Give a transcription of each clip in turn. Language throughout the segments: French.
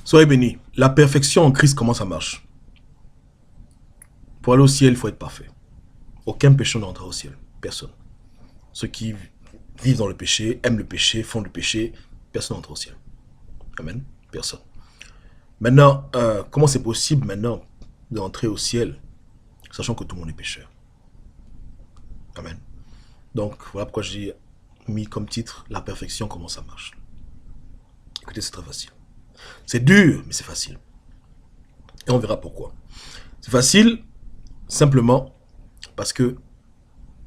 Soyez bénis. La perfection en Christ, comment ça marche? Pour aller au ciel, il faut être parfait. Aucun péché n'entre au ciel. Personne. Ceux qui vivent dans le péché, aiment le péché, font le péché, personne n'entre au ciel. Amen. Personne. Maintenant, comment c'est possible maintenant d'entrer au ciel, sachant que tout le monde est pécheur? Amen. Donc, voilà pourquoi j'ai mis comme titre La perfection, comment ça marche. Écoutez, c'est très facile. C'est dur, mais c'est facile. Et on verra pourquoi. C'est facile, simplement, parce que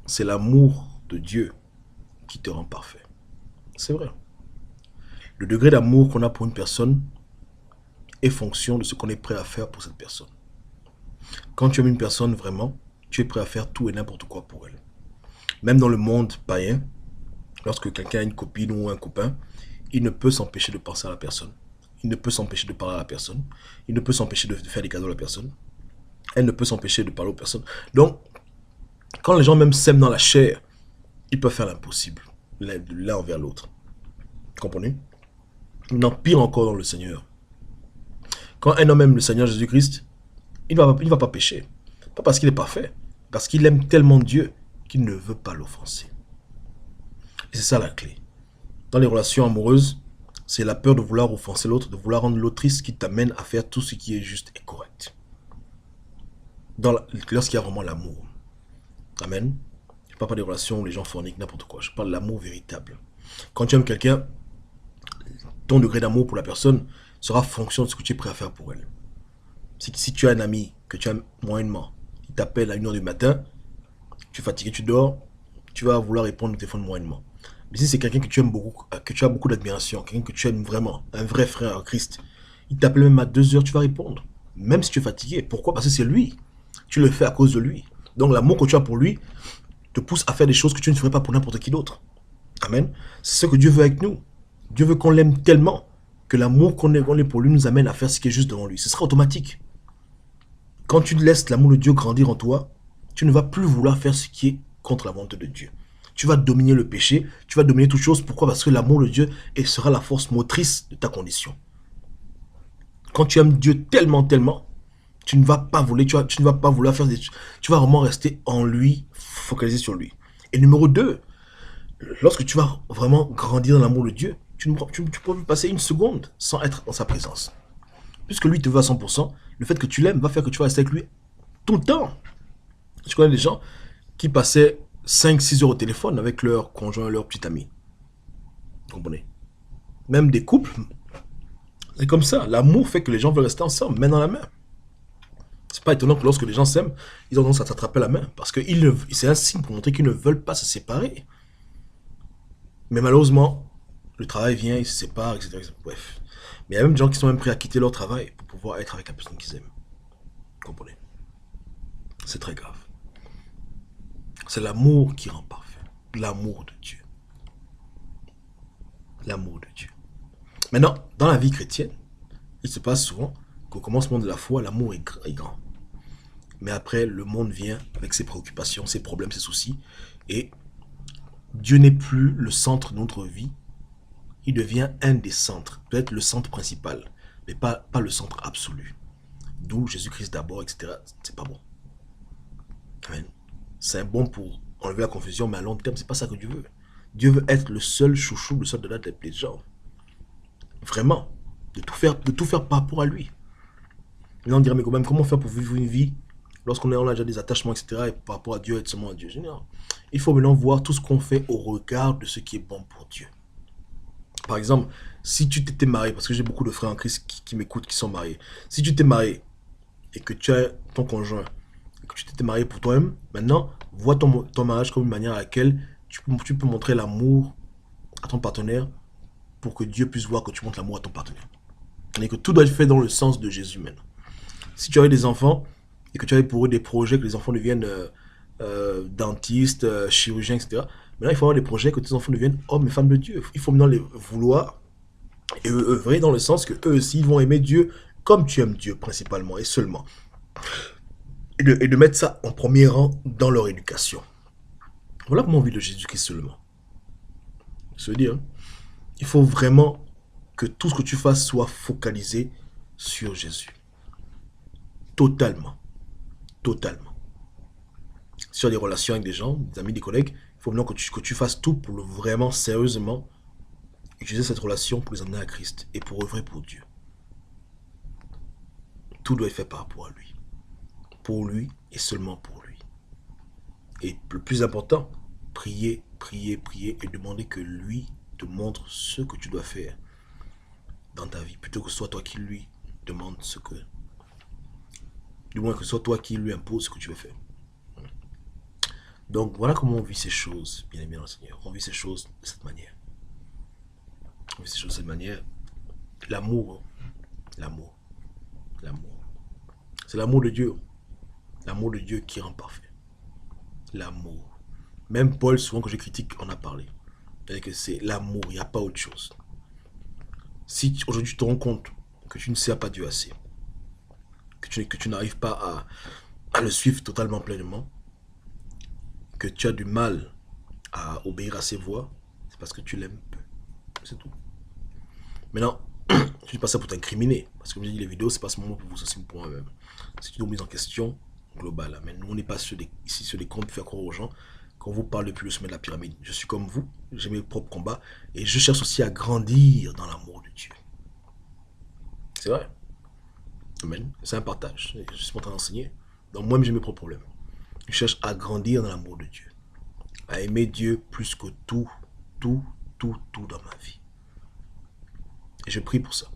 c'est l'amour de Dieu qui te rend parfait. C'est vrai. Le degré d'amour qu'on a pour une personne est fonction de ce qu'on est prêt à faire pour cette personne. Quand tu aimes une personne vraiment, tu es prêt à faire tout et n'importe quoi pour elle. Même dans le monde païen, lorsque quelqu'un a une copine ou un copain, il ne peut s'empêcher de penser à la personne. Il ne peut s'empêcher de parler à la personne. Il ne peut s'empêcher de faire des cadeaux à la personne. Elle ne peut s'empêcher de parler aux personnes. Donc, quand les gens même s'aiment dans la chair, ils peuvent faire l'impossible, l'un envers l'autre. Comprenez? Non, pire encore dans le Seigneur. Quand un homme aime le Seigneur Jésus-Christ, il ne va pas pécher. Pas parce qu'il est parfait, parce qu'il aime tellement Dieu qu'il ne veut pas l'offenser. Et c'est ça la clé. Dans les relations amoureuses, c'est la peur de vouloir offenser l'autre, de vouloir rendre l'autre triste qui t'amène à faire tout ce qui est juste et correct. Lorsqu'il y a vraiment l'amour. Amen. Je ne parle pas des relations où les gens forniquent n'importe quoi. Je parle de l'amour véritable. Quand tu aimes quelqu'un, ton degré d'amour pour la personne sera fonction de ce que tu es prêt à faire pour elle. Si tu as un ami que tu aimes moyennement, il t'appelle à 1 h du matin, tu es fatigué, tu dors, tu vas vouloir répondre au téléphone moyennement. Mais si c'est quelqu'un que tu aimes beaucoup, que tu as beaucoup d'admiration, quelqu'un que tu aimes vraiment, un vrai frère en Christ, il t'appelle même à 2 h, tu vas répondre. Même si tu es fatigué. Pourquoi? Parce que c'est lui. Tu le fais à cause de lui. Donc l'amour que tu as pour lui te pousse à faire des choses que tu ne ferais pas pour n'importe qui d'autre. Amen. C'est ce que Dieu veut avec nous. Dieu veut qu'on l'aime tellement que l'amour qu'on ait pour lui nous amène à faire ce qui est juste devant lui. Ce sera automatique. Quand tu laisses l'amour de Dieu grandir en toi, tu ne vas plus vouloir faire ce qui est contre la volonté de Dieu. Tu vas dominer le péché, tu vas dominer toute chose. Pourquoi? Parce que l'amour de Dieu sera la force motrice de ta condition. Quand tu aimes Dieu tellement, tellement, tu ne vas pas voler, tu ne vas pas vouloir faire des choses. Tu vas vraiment rester en lui, focalisé sur lui. Et numéro 2, lorsque tu vas vraiment grandir dans l'amour de Dieu, tu ne peux plus passer une seconde sans être dans sa présence. Puisque lui te veut à 100%, le fait que tu l'aimes va faire que tu vas rester avec lui tout le temps. Je connais des gens qui passaient 5-6 heures au téléphone avec leur conjoint, leur petit ami. Vous comprenez? Même des couples, c'est comme ça. L'amour fait que les gens veulent rester ensemble, main dans la main. C'est pas étonnant que lorsque les gens s'aiment, ils ont tendance à s'attraper la main. Parce que c'est un signe pour montrer qu'ils ne veulent pas se séparer. Mais malheureusement, le travail vient, ils se séparent, etc. Bref. Mais il y a même des gens qui sont même prêts à quitter leur travail pour pouvoir être avec la personne qu'ils aiment. Vous comprenez? C'est très grave. C'est l'amour qui rend parfait. L'amour de Dieu. L'amour de Dieu. Maintenant, dans la vie chrétienne, il se passe souvent qu'au commencement de la foi, l'amour est grand. Mais après, le monde vient avec ses préoccupations, ses problèmes, ses soucis. Et Dieu n'est plus le centre de notre vie. Il devient un des centres. Peut-être le centre principal, mais pas le centre absolu. D'où Jésus-Christ d'abord, etc. C'est pas bon. Amen. C'est bon pour enlever la confusion, mais à long terme, c'est pas ça que Dieu veut. Dieu veut être le seul chouchou, le seul de des gens. Vraiment. De tout faire par rapport à lui. Maintenant, on dirait, mais quand même, comment faire pour vivre une vie lorsqu'on a déjà des attachements, etc. Et par rapport à Dieu, être seulement à Dieu. Non. Il faut maintenant voir tout ce qu'on fait au regard de ce qui est bon pour Dieu. Par exemple, si tu t'étais marié, parce que j'ai beaucoup de frères en Christ qui m'écoutent, qui sont mariés. Si tu t'es marié et que tu as ton conjoint, et que tu t'étais marié pour toi-même, maintenant, vois ton mariage comme une manière à laquelle tu peux montrer l'amour à ton partenaire pour que Dieu puisse voir que tu montres l'amour à ton partenaire. Et que tout doit être fait dans le sens de Jésus maintenant. Si tu avais des enfants et que tu avais pour eux des projets que les enfants deviennent dentistes, chirurgiens, etc. Maintenant, il faut avoir des projets que tes enfants deviennent hommes et femmes de Dieu. Il faut maintenant les vouloir et œuvrer dans le sens que eux aussi ils vont aimer Dieu comme tu aimes Dieu principalement et seulement. Et de mettre ça en premier rang dans leur éducation. Voilà comment on vit de Jésus-Christ seulement. Je veux dire, il faut vraiment que tout ce que tu fasses soit focalisé sur Jésus. Totalement. Totalement. Si tu as des relations avec des gens, des amis, des collègues, il faut maintenant que tu fasses tout pour vraiment, sérieusement, utiliser cette relation pour les amener à Christ et pour œuvrer pour Dieu. Tout doit être fait par rapport à lui. Pour lui et seulement pour lui. Et le plus important, prier, prier, prier et demander que lui te montre ce que tu dois faire dans ta vie, plutôt que ce soit toi qui lui demande ce que... Du moins que ce soit toi qui lui impose ce que tu veux faire. Donc voilà comment on vit ces choses, bien aimé dans le Seigneur. On vit ces choses de cette manière. On vit ces choses de cette manière. L'amour, l'amour, l'amour. C'est l'amour de Dieu. L'amour de Dieu qui rend parfait. L'amour. Même Paul, souvent que je critique, en a parlé. C'est-à-dire que c'est l'amour, il n'y a pas autre chose. Si aujourd'hui tu te rends compte que tu ne sers pas Dieu assez, que tu n'arrives pas à le suivre totalement pleinement, que tu as du mal à obéir à ses voix, c'est parce que tu l'aimes peu. C'est tout. Maintenant, je ne dis pas ça pour t'incriminer, parce que comme je dis, les vidéos, c'est pas ce moment pour vous, aussi pour moi-même. C'est une remise en question globale. Mais nous, on n'est pas ici sur des comptes pour faire croire aux gens qu'on vous parle depuis le sommet de la pyramide. Je suis comme vous, j'ai mes propres combats, et je cherche aussi à grandir dans l'amour de Dieu. C'est vrai. Amen. C'est un partage. Je suis en train d'enseigner. Donc moi-même, j'ai mes propres problèmes. Je cherche à grandir dans l'amour de Dieu. À aimer Dieu plus que tout dans ma vie. Et je prie pour ça.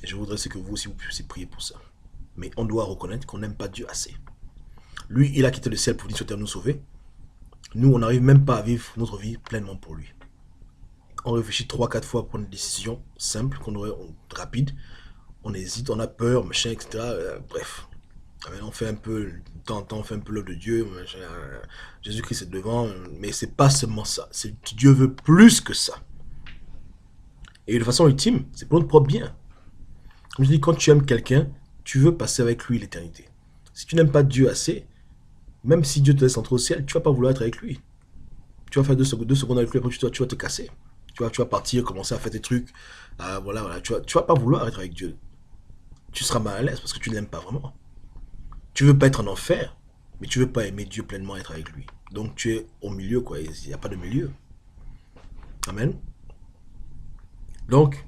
Et je voudrais que vous aussi, vous puissiez prier pour ça. Mais on doit reconnaître qu'on n'aime pas Dieu assez. Lui, il a quitté le ciel pour venir sur terre nous sauver. Nous, on n'arrive même pas à vivre notre vie pleinement pour lui. On réfléchit 3-4 fois pour prendre une décision simple, rapide. On hésite, on a peur, machin, etc. Bref. On fait un peu, de temps en temps, on fait un peu l'œuvre de Dieu. Jésus-Christ est devant. Mais c'est pas seulement ça. Dieu veut plus que ça. Et de façon ultime, c'est pour notre propre bien. Comme je dis, quand tu aimes quelqu'un, tu veux passer avec lui l'éternité. Si tu n'aimes pas Dieu assez, même si Dieu te laisse entrer au ciel, tu ne vas pas vouloir être avec lui. Tu vas faire 2 secondes avec lui, après tu vas te casser. Tu vas partir, commencer à faire tes trucs. Voilà. Tu vas pas vouloir être avec Dieu. Tu seras mal à l'aise parce que tu ne l'aimes pas vraiment. Tu veux pas être en enfer, mais tu veux pas aimer Dieu pleinement, être avec lui. Donc tu es au milieu, quoi. Il n'y a pas de milieu. Amen. Donc,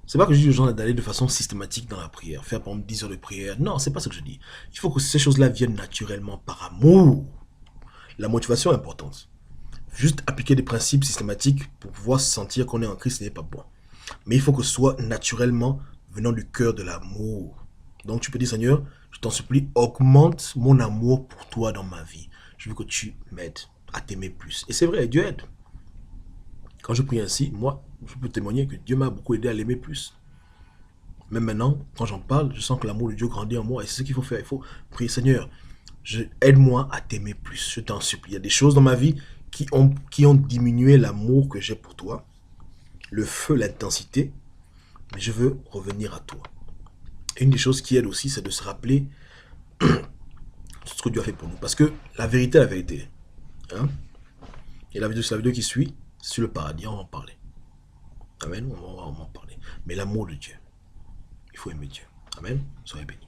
c'est pas que je dis aux gens d'aller de façon systématique dans la prière, faire par exemple 10 heures de prière. Non, c'est pas ce que je dis. Il faut que ces choses-là viennent naturellement par amour. La motivation est importante. Juste appliquer des principes systématiques pour pouvoir se sentir qu'on est en Christ, ce n'est pas bon. Mais il faut que ce soit naturellement venant du cœur de l'amour. Donc tu peux dire, Seigneur, je t'en supplie, augmente mon amour pour toi dans ma vie. Je veux que tu m'aides à t'aimer plus. Et c'est vrai, Dieu aide. Quand je prie ainsi, moi, je peux témoigner que Dieu m'a beaucoup aidé à l'aimer plus. Même maintenant, quand j'en parle, je sens que l'amour de Dieu grandit en moi. Et c'est ce qu'il faut faire. Il faut prier, Seigneur, aide-moi à t'aimer plus. Je t'en supplie. Il y a des choses dans ma vie qui ont diminué l'amour que j'ai pour toi. Le feu, l'intensité. Mais je veux revenir à toi. Et une des choses qui aide aussi, c'est de se rappeler ce que Dieu a fait pour nous. Parce que la vérité est la vérité. Hein? Et la vidéo qui suit, sur le paradis, on va en parler. Amen, on va en parler. Mais l'amour de Dieu, il faut aimer Dieu. Amen, soyez bénis.